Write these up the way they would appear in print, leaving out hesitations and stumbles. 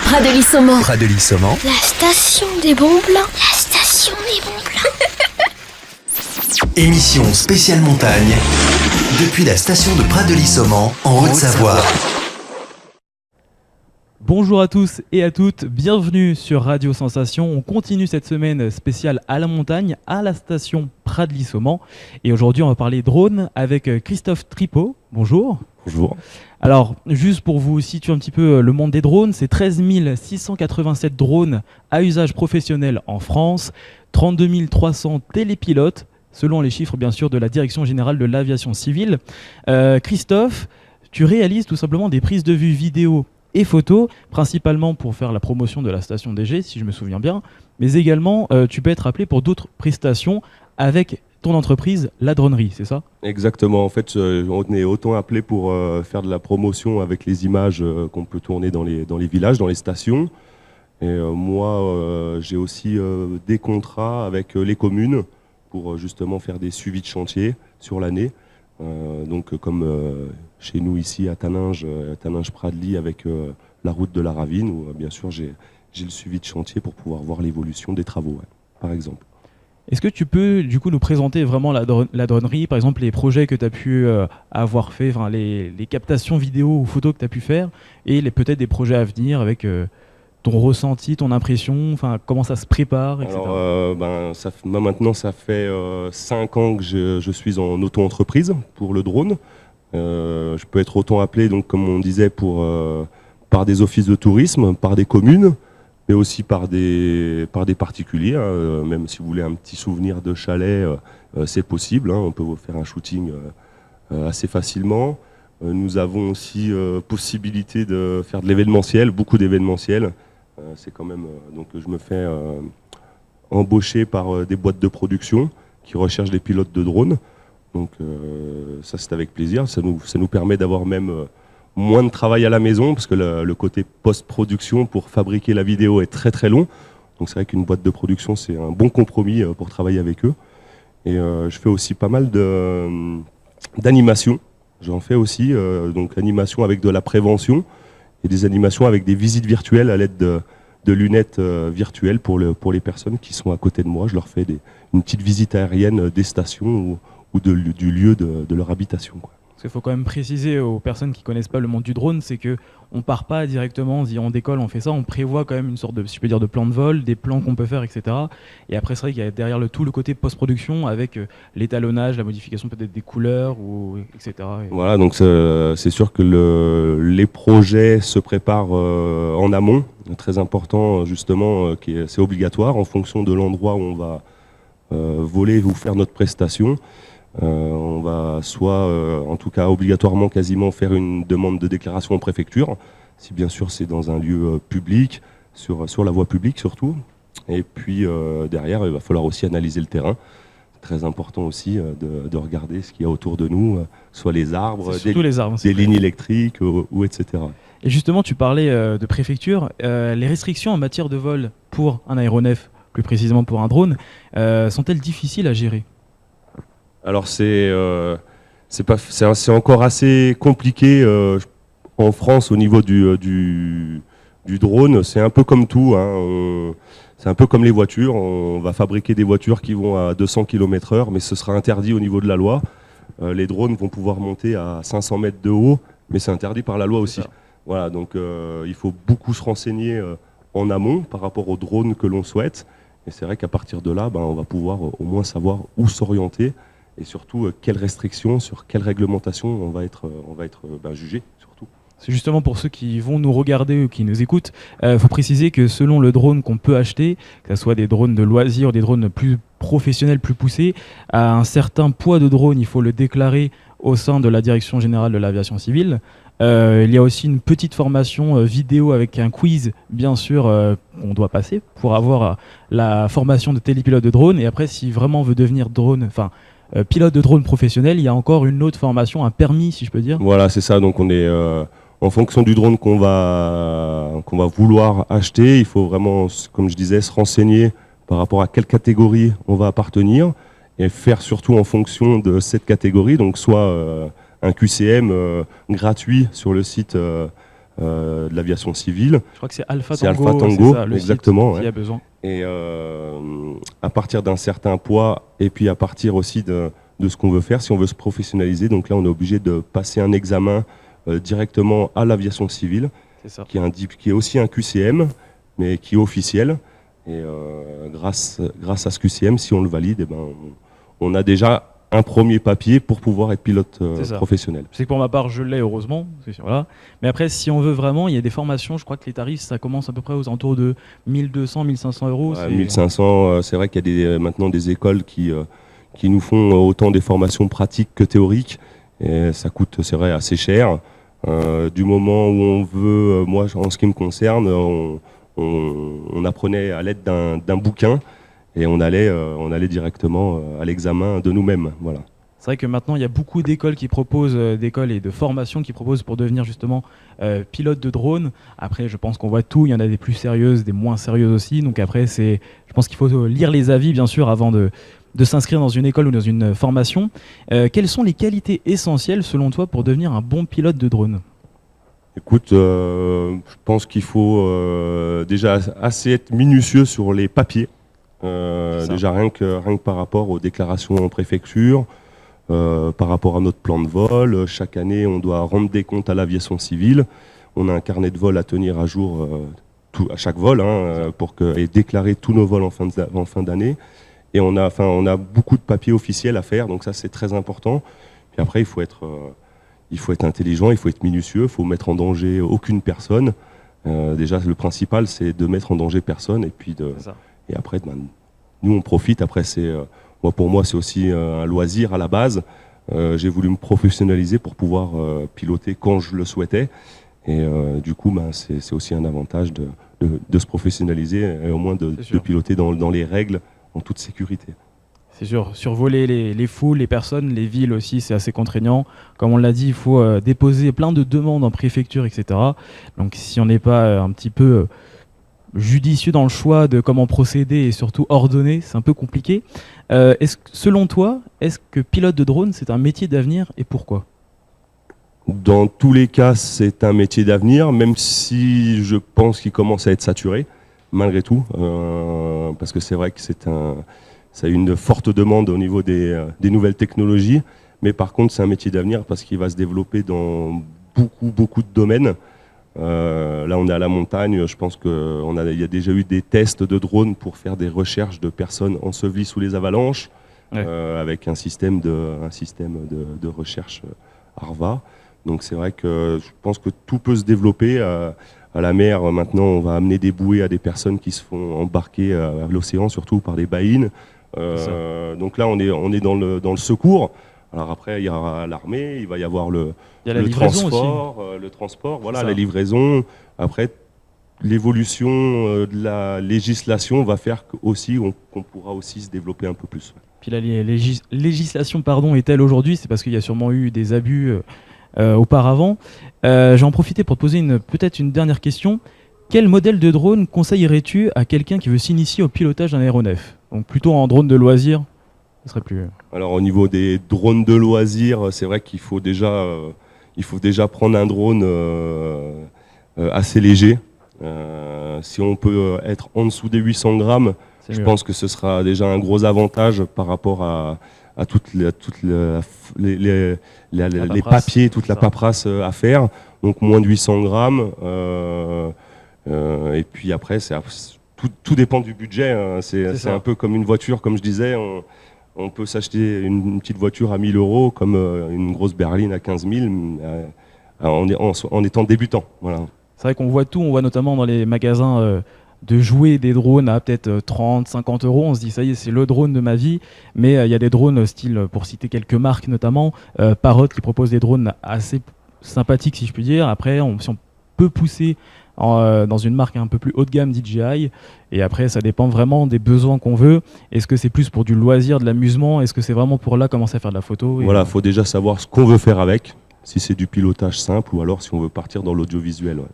Pradely-Saumon. Pradely-Saumon. La station des bons plans. La station des bons plans. Émission spéciale montagne depuis la station de Pradely-Saumon en Haute-Savoie. Bonjour à tous et à toutes, bienvenue sur Radio Sensation. On continue cette semaine spéciale à la montagne, à la station Pradely-Saumon. Et aujourd'hui, on va parler drone avec Christophe Tripot. Bonjour. Bonjour. Alors, juste pour vous situer un petit peu le monde des drones, c'est 13 687 drones à usage professionnel en France, 32 300 télépilotes, selon les chiffres bien sûr de la Direction Générale de l'Aviation Civile. Christophe, tu réalises tout simplement des prises de vue vidéo et photos, principalement pour faire la promotion de la station DG, si je me souviens bien, mais également tu peux être appelé pour d'autres prestations avec ton entreprise, la dronerie, c'est ça ? Exactement, en fait on est autant appelé pour faire de la promotion avec les images qu'on peut tourner dans les villages, dans les stations. Et moi j'ai aussi des contrats avec les communes pour justement faire des suivis de chantier sur l'année. Donc comme chez nous ici à Taninges-Pradely avec la route de la Ravine, où bien sûr j'ai le suivi de chantier pour pouvoir voir l'évolution des travaux, par exemple. Est-ce que tu peux du coup nous présenter vraiment la dronerie, par exemple les projets que tu as pu avoir fait, les captations vidéo ou photos que tu as pu faire, et peut-être des projets à venir avec ton ressenti, ton impression, comment ça se prépare, etc. Alors, maintenant ça fait 5 ans que je suis en auto-entreprise pour le drone. Je peux être autant appelé, donc, comme on disait, par des offices de tourisme, par des communes, mais aussi par des particuliers. Même si vous voulez un petit souvenir de chalet, c'est possible. On peut vous faire un shooting assez facilement. Nous avons aussi possibilité de faire de l'événementiel, beaucoup d'événementiel. C'est quand même donc je me fais embaucher par des boîtes de production qui recherchent des pilotes de drones. Donc ça c'est avec plaisir. Ça nous permet d'avoir même moins de travail à la maison parce que le côté post-production pour fabriquer la vidéo est très très long. Donc c'est vrai qu'une boîte de production c'est un bon compromis pour travailler avec eux. Et je fais aussi pas mal d'animation. J'en fais aussi donc animation avec de la prévention et des animations avec des visites virtuelles à l'aide de lunettes virtuelles pour les personnes qui sont à côté de moi. Je leur fais une petite visite aérienne des stations ou du lieu de leur habitation, quoi. Parce qu'il faut quand même préciser aux personnes qui ne connaissent pas le monde du drone, c'est qu'on ne part pas directement, on décolle, on fait ça, on prévoit quand même une sorte de, si je peux dire, de plan de vol, des plans qu'on peut faire, etc. Et après, c'est vrai qu'il y a derrière tout le côté post-production avec l'étalonnage, la modification peut-être des couleurs, etc. Voilà, donc c'est sûr que les projets se préparent en amont, très important justement, c'est obligatoire en fonction de l'endroit où on va voler ou faire notre prestation. On va soit, en tout cas obligatoirement quasiment, faire une demande de déclaration en préfecture, si bien sûr c'est dans un lieu public, sur la voie publique surtout. Et puis derrière, il va falloir aussi analyser le terrain. C'est très important aussi de regarder ce qu'il y a autour de nous, soit les arbres, des lignes électriques ou etc. Et justement, tu parlais de préfecture. Les restrictions en matière de vol pour un aéronef, plus précisément pour un drone, sont-elles difficiles à gérer ? Alors c'est encore assez compliqué en France au niveau du drone. C'est un peu comme tout, c'est un peu comme les voitures. On va fabriquer des voitures qui vont à 200 km/h, mais ce sera interdit au niveau de la loi. Les drones vont pouvoir monter à 500 mètres de haut, mais c'est interdit par la loi aussi. Voilà, donc il faut beaucoup se renseigner en amont par rapport aux drones que l'on souhaite. Et c'est vrai qu'à partir de là, on va pouvoir au moins savoir où s'orienter. Et surtout, quelles restrictions, sur quelle réglementation on va être jugé, surtout. C'est justement pour ceux qui vont nous regarder ou qui nous écoutent, faut préciser que selon le drone qu'on peut acheter, que ce soit des drones de loisirs, des drones plus professionnels, plus poussés, à un certain poids de drone, il faut le déclarer au sein de la Direction Générale de l'Aviation Civile. Il y a aussi une petite formation vidéo avec un quiz, bien sûr, qu'on doit passer pour avoir la formation de télépilote de drone. Et après, si vraiment on veut devenir pilote de drone professionnel, il y a encore une autre formation, un permis, si je peux dire. Voilà, c'est ça. Donc on est en fonction du drone qu'on va vouloir acheter, il faut vraiment, comme je disais, se renseigner par rapport à quelle catégorie on va appartenir et faire surtout en fonction de cette catégorie. Donc soit un QCM gratuit sur le site de l'aviation civile. Je crois que c'est Alpha C'est Tango. Alpha Tango, C'est ça, le exactement, site qui ouais. a besoin. Et à partir d'un certain poids, et puis à partir aussi de ce qu'on veut faire, si on veut se professionnaliser, donc là on est obligé de passer un examen directement à l'aviation civile, C'est ça. qui est aussi un QCM, mais qui est officiel. Et grâce à ce QCM, si on le valide, eh ben, on a déjà un premier papier pour pouvoir être pilote C'est ça. professionnel. Je sais que pour ma part, je l'ai heureusement. Voilà. Mais après, si on veut vraiment, il y a des formations. Je crois que les tarifs, ça commence à peu près aux alentours de 1200, 1500 euros. Ouais, 1500, c'est vrai qu'il y a maintenant des écoles qui nous font autant des formations pratiques que théoriques. Et ça coûte, c'est vrai, assez cher. Du moment où on veut, moi, en ce qui me concerne, on apprenait à l'aide d'un bouquin et on allait directement à l'examen de nous-mêmes. Voilà. C'est vrai que maintenant, il y a beaucoup d'écoles qui proposent, d'écoles et de formations qui proposent pour devenir justement pilote de drone. Après, je pense qu'on voit tout. Il y en a des plus sérieuses, des moins sérieuses aussi. Donc après, je pense qu'il faut lire les avis, bien sûr, avant de s'inscrire dans une école ou dans une formation. Quelles sont les qualités essentielles, selon toi, pour devenir un bon pilote de drone ? Écoute, je pense qu'il faut déjà assez être minutieux sur les papiers. Déjà rien que par rapport aux déclarations en préfecture, par rapport à notre plan de vol. Chaque année, on doit rendre des comptes à l'aviation civile. On a un carnet de vol à tenir à jour à chaque vol et déclarer tous nos vols en fin d'année. Et on a beaucoup de papiers officiels à faire, donc ça c'est très important. Puis après, il faut être intelligent, il faut être minutieux, il faut mettre en danger aucune personne. Déjà, le principal, c'est de mettre en danger personne. Et puis et après, nous, on profite. Après, pour moi, c'est aussi un loisir à la base. J'ai voulu me professionnaliser pour pouvoir piloter quand je le souhaitais. Et du coup, c'est aussi un avantage de se professionnaliser et au moins de piloter dans les règles en toute sécurité. C'est sûr, survoler les foules, les personnes, les villes aussi, c'est assez contraignant. Comme on l'a dit, il faut déposer plein de demandes en préfecture, etc. Donc si on n'est pas un petit peu judicieux dans le choix de comment procéder et surtout ordonné, c'est un peu compliqué. Selon toi, est-ce que pilote de drone, c'est un métier d'avenir et pourquoi ? Dans tous les cas, c'est un métier d'avenir, même si je pense qu'il commence à être saturé, malgré tout, parce que c'est vrai que ça a une forte demande au niveau des nouvelles technologies, mais par contre c'est un métier d'avenir parce qu'il va se développer dans beaucoup de domaines. Là on est à la montagne, je pense qu'il y a déjà eu des tests de drones pour faire des recherches de personnes ensevelies sous les avalanches, avec un système de recherche ARVA. Donc c'est vrai que je pense que tout peut se développer. À la mer, maintenant on va amener des bouées à des personnes qui se font embarquer à l'océan, surtout par des baïnes. Donc là on est dans le secours. Alors après il y aura l'armée, il va y avoir le transport, voilà, la livraison. Après l'évolution de la législation va faire aussi qu'on pourra aussi se développer un peu plus. Puis la législation est telle aujourd'hui, c'est parce qu'il y a sûrement eu des abus auparavant. J'ai en profité pour te poser peut-être une dernière question. Quel modèle de drone conseillerais-tu à quelqu'un qui veut s'initier au pilotage d'un aéronef ? Donc plutôt en drone de loisir, ce serait plus... Alors au niveau des drones de loisir, c'est vrai qu'il faut déjà prendre un drone assez léger. Si on peut être en dessous des 800 grammes, je pense que ce sera déjà un gros avantage par rapport à toutes les papiers, toute la paperasse à faire. Donc moins de 800 grammes. Et puis après, tout dépend du budget. Hein. C'est un peu comme une voiture, comme je disais. On peut s'acheter une petite voiture à 1000 euros comme une grosse berline à 15 000 en étant débutant. Voilà. C'est vrai qu'on voit tout. On voit notamment dans les magasins de jouer des drones à peut-être 30, 50 euros. On se dit, ça y est, c'est le drone de ma vie. Mais il y a des drones style, pour citer quelques marques notamment, Parrot qui propose des drones assez sympathiques, si je puis dire. Après, si on peut pousser dans une marque un peu plus haut de gamme, DJI. Et après, ça dépend vraiment des besoins qu'on veut. Est-ce que c'est plus pour du loisir, de l'amusement ? Est-ce que c'est vraiment pour là commencer à faire de la photo ? Voilà, il faut déjà savoir ce qu'on veut faire avec. Si c'est du pilotage simple ou alors si on veut partir dans l'audiovisuel. Ouais.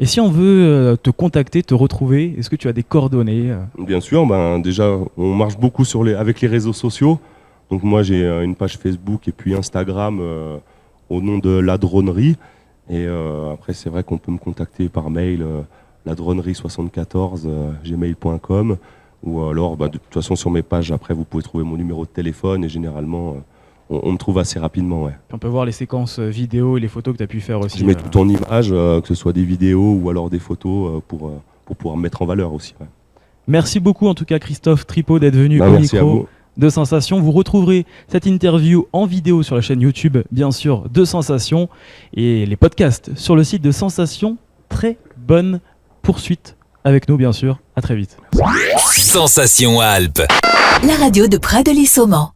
Et si on veut te contacter, te retrouver, est-ce que tu as des coordonnées ? Bien sûr, déjà on marche beaucoup avec les réseaux sociaux. Donc moi j'ai une page Facebook et puis Instagram au nom de La Dronerie. Et après, c'est vrai qu'on peut me contacter par mail, ladronerie74 gmail.com, ou alors, de toute façon, sur mes pages, après, vous pouvez trouver mon numéro de téléphone, et généralement, on me trouve assez rapidement. Ouais. On peut voir les séquences vidéo et les photos que tu as pu faire aussi. Je mets tout en images, que ce soit des vidéos ou alors des photos, pour pouvoir me mettre en valeur aussi. Ouais. Merci beaucoup en tout cas Christophe Tripot d'être venu au Merci à micro vous. de Sensation. Vous retrouverez cette interview en vidéo sur la chaîne YouTube, bien sûr, de Sensation, et les podcasts sur le site de Sensation. Très bonne poursuite avec nous, bien sûr. À très vite. Sensation Alpes. La radio de Pradely-Saumon.